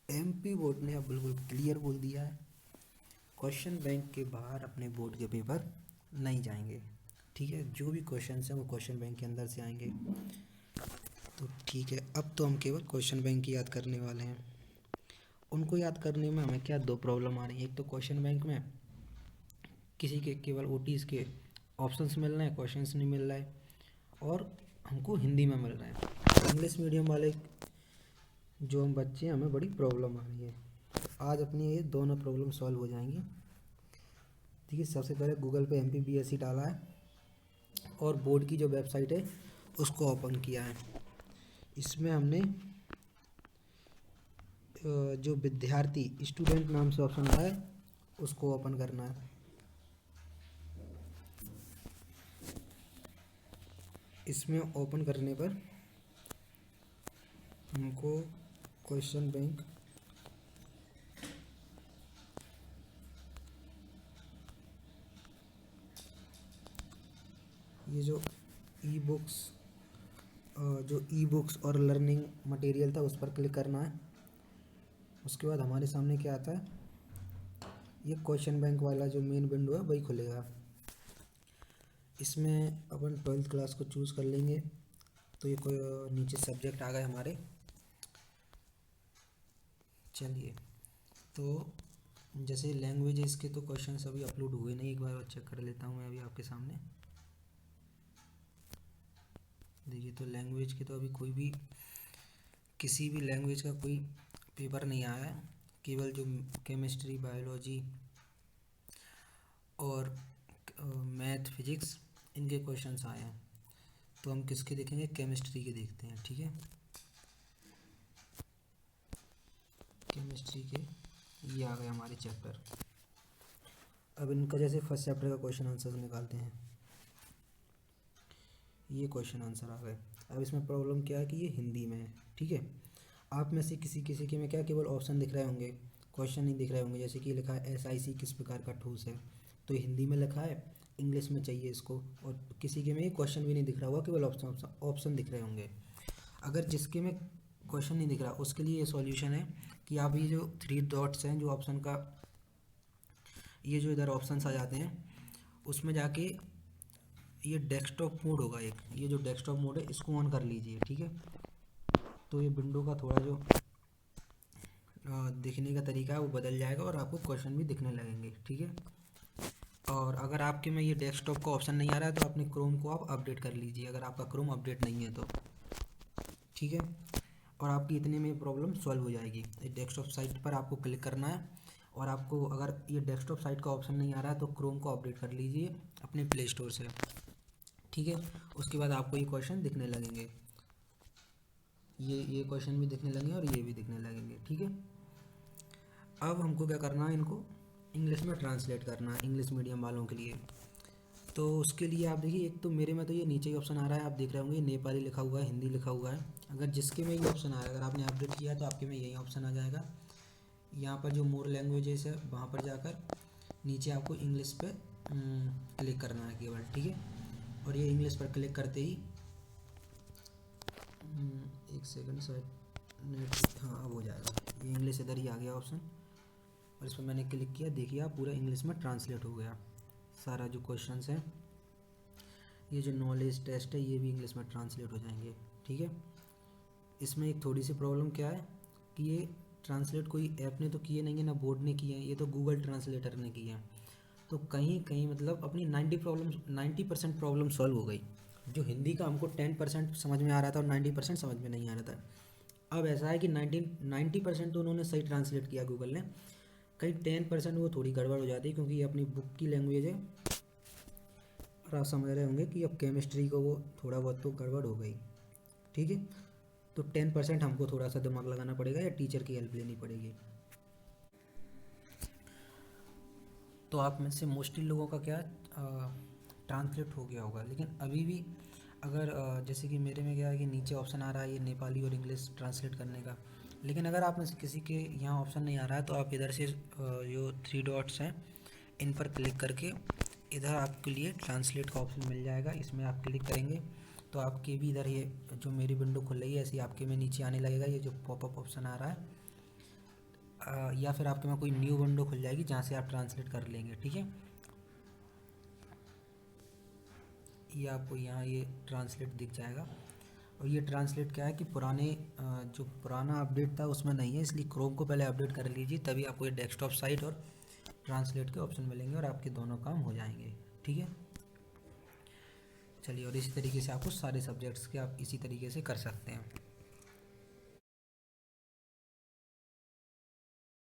MP board ने अब बिल्कुल क्लियर बोल दिया है, क्वेश्चन बैंक के बाहर अपने बोर्ड के पेपर नहीं जाएंगे। ठीक है, जो भी क्वेश्चन हैं वो क्वेश्चन बैंक के अंदर से आएंगे। तो ठीक है, अब तो हम केवल क्वेश्चन बैंक की याद करने वाले हैं। उनको याद करने में हमें क्या दो प्रॉब्लम आ रही है। एक तो क्वेश्चन बैंक में किसी के केवल ओटीज़ के ऑप्शंस मिल रहे हैं, क्वेश्चंस नहीं मिल रहा है, और हमको हिंदी में मिल रहे हैं। इंग्लिश मीडियम वाले जो हम बच्चे हैं हमें बड़ी प्रॉब्लम आ रही है। आज अपनी ये दोनों प्रॉब्लम सॉल्व हो जाएंगी। देखिए, सबसे पहले गूगल पे MPBSC डाला है और बोर्ड की जो वेबसाइट है उसको ओपन किया है। इसमें हमने जो विद्यार्थी स्टूडेंट नाम से ऑप्शन आता है उसको ओपन करना है। इसमें ओपन करने पर हमको क्वेश्चन बैंक ये जो ई बुक्स और लर्निंग मटेरियल था उस पर क्लिक करना है। उसके बाद हमारे सामने क्या आता है, ये क्वेश्चन बैंक वाला जो मेन विंडो है वही खुलेगा। इसमें अपन 12th क्लास को चूज़ कर लेंगे। तो ये कोई नीचे सब्जेक्ट आ गए हमारे। चलिए, तो जैसे लैंग्वेज इसके तो क्वेश्चन अभी अपलोड हुए नहीं, एक बार चेक कर लेता हूँ मैं अभी आपके सामने। देखिए, तो लैंग्वेज के तो अभी कोई भी किसी भी लैंग्वेज का कोई पेपर नहीं आया है। केवल जो केमिस्ट्री, बायोलॉजी और मैथ, फिजिक्स, इनके क्वेश्चंस आए हैं। तो हम किसके देखेंगे, केमिस्ट्री के देखते हैं। ठीक है, केमिस्ट्री के ये आ गए हमारे चैप्टर। अब इनका जैसे फर्स्ट चैप्टर का क्वेश्चन आंसर निकालते हैं। ये क्वेश्चन आंसर आ गए। अब इसमें प्रॉब्लम क्या है कि ये हिंदी में है। ठीक है, आप में से किसी किसी के में क्या केवल ऑप्शन दिख रहे होंगे, क्वेश्चन नहीं दिख रहे होंगे। जैसे कि लिखा है SIC किस प्रकार का ठोस है, तो ये हिंदी में लिखा है, इंग्लिश में चाहिए इसको। और किसी के में ये क्वेश्चन भी नहीं दिख रहा होगा, केवल ऑप्शन ऑप्शन दिख रहे होंगे। अगर जिसके में क्वेश्चन नहीं दिख रहा उसके लिए ये सॉल्यूशन है कि आप ये जो 3 डॉट्स हैं जो ऑप्शन का, ये जो इधर ऑप्शंस आ जाते हैं उसमें जाके ये डेस्कटॉप मोड होगा एक, ये जो डेस्कटॉप मोड है इसको ऑन कर लीजिए। ठीक है, तो ये विंडो का थोड़ा जो दिखने का तरीका है वो बदल जाएगा और आपको क्वेश्चन भी दिखने लगेंगे। ठीक है, और अगर आपके में ये डेस्कटॉप का ऑप्शन नहीं आ रहा है तो अपने क्रोम को आप अपडेट कर लीजिए, अगर आपका क्रोम अपडेट नहीं है तो। ठीक है, और आपकी इतने में प्रॉब्लम सॉल्व हो जाएगी। डेस्कटॉप साइट पर आपको क्लिक करना है और आपको अगर ये डेस्कटॉप साइट का ऑप्शन नहीं आ रहा है तो क्रोम को अपडेट कर लीजिए अपने प्ले स्टोर से। ठीक है, उसके बाद आपको ये क्वेश्चन दिखने लगेंगे, ये क्वेश्चन भी दिखने लगेंगे और ये भी दिखने लगेंगे। ठीक है, अब हमको क्या करना है, इनको इंग्लिश में ट्रांसलेट करना है इंग्लिश मीडियम वालों के लिए। तो उसके लिए आप देखिए, एक तो मेरे में तो ये नीचे ही ऑप्शन आ रहा है, आप देख रहे होंगे नेपाली लिखा हुआ है, हिंदी लिखा हुआ है। अगर जिसके में ये ऑप्शन आ रहा है, अगर आपने अपडेट किया है तो आपके में यही ऑप्शन आ जाएगा। यहाँ पर जो मोर लैंग्वेजेस है वहाँ पर जाकर नीचे आपको इंग्लिश पे क्लिक करना है केवल। ठीक है, और ये इंग्लिश पर क्लिक करते ही एक सेकंड शायद नेट, हाँ अब हो जाएगा। ये इंग्लिश इधर ही आ गया ऑप्शन और इस पर मैंने क्लिक किया। देखिए, आप पूरा इंग्लिश में ट्रांसलेट हो गया सारा जो क्वेश्चंस हैं। ये जो नॉलेज टेस्ट है ये भी इंग्लिश में ट्रांसलेट हो जाएंगे। ठीक है, इसमें एक थोड़ी सी प्रॉब्लम क्या है कि ये ट्रांसलेट कोई ऐप ने तो किए नहीं है, ना बोर्ड ने किए हैं, ये तो गूगल ट्रांसलेटर ने किए हैं। तो कहीं कहीं मतलब अपनी 90% प्रॉब्लम सॉल्व हो गई। जो हिंदी का हमको 10% समझ में आ रहा था और 90% समझ में नहीं आ रहा था, अब ऐसा है कि 90% तो उन्होंने सही ट्रांसलेट किया गूगल ने, कहीं 10% वो थोड़ी गड़बड़ हो जाती है क्योंकि ये अपनी बुक की लैंग्वेज है। और आप समझ रहे होंगे कि अब केमिस्ट्री को वो थोड़ा बहुत तो गड़बड़ हो गई। ठीक है, तो 10% हमको थोड़ा सा दिमाग लगाना पड़ेगा या टीचर की हेल्प लेनी पड़ेगी। तो आप में से मोस्टली लोगों का क्या ट्रांसलेट हो गया होगा, लेकिन अभी भी अगर जैसे कि मेरे में क्या है कि नीचे ऑप्शन आ रहा है ये नेपाली और इंग्लिश ट्रांसलेट करने का, लेकिन अगर आप में से किसी के यहाँ ऑप्शन नहीं आ रहा है तो आप इधर से जो 3 डॉट्स हैं इन पर क्लिक करके इधर आपके लिए ट्रांसलेट का ऑप्शन मिल जाएगा। इसमें आप क्लिक करेंगे तो आपके भी इधर ये जो मेरी विंडो खुल रही है ऐसे ही आपके में नीचे आने लगेगा। ये जो पॉपअप ऑप्शन आ रहा है या फिर आपके में कोई न्यू विंडो खुल जाएगी जहाँ से आप ट्रांसलेट कर लेंगे, ठीक है। ये आपको यहाँ ये ट्रांसलेट दिख जाएगा। और ये ट्रांसलेट क्या है कि पुराने जो पुराना अपडेट था उसमें नहीं है, इसलिए क्रोम को पहले अपडेट कर लीजिए, तभी आपको ये डेस्कटॉप साइट और ट्रांसलेट के ऑप्शन मिलेंगे और आपके दोनों काम हो जाएंगे, ठीक है। चलिए, और इसी तरीके से आपको सारे सब्जेक्ट्स के आप इसी तरीके से कर सकते हैं।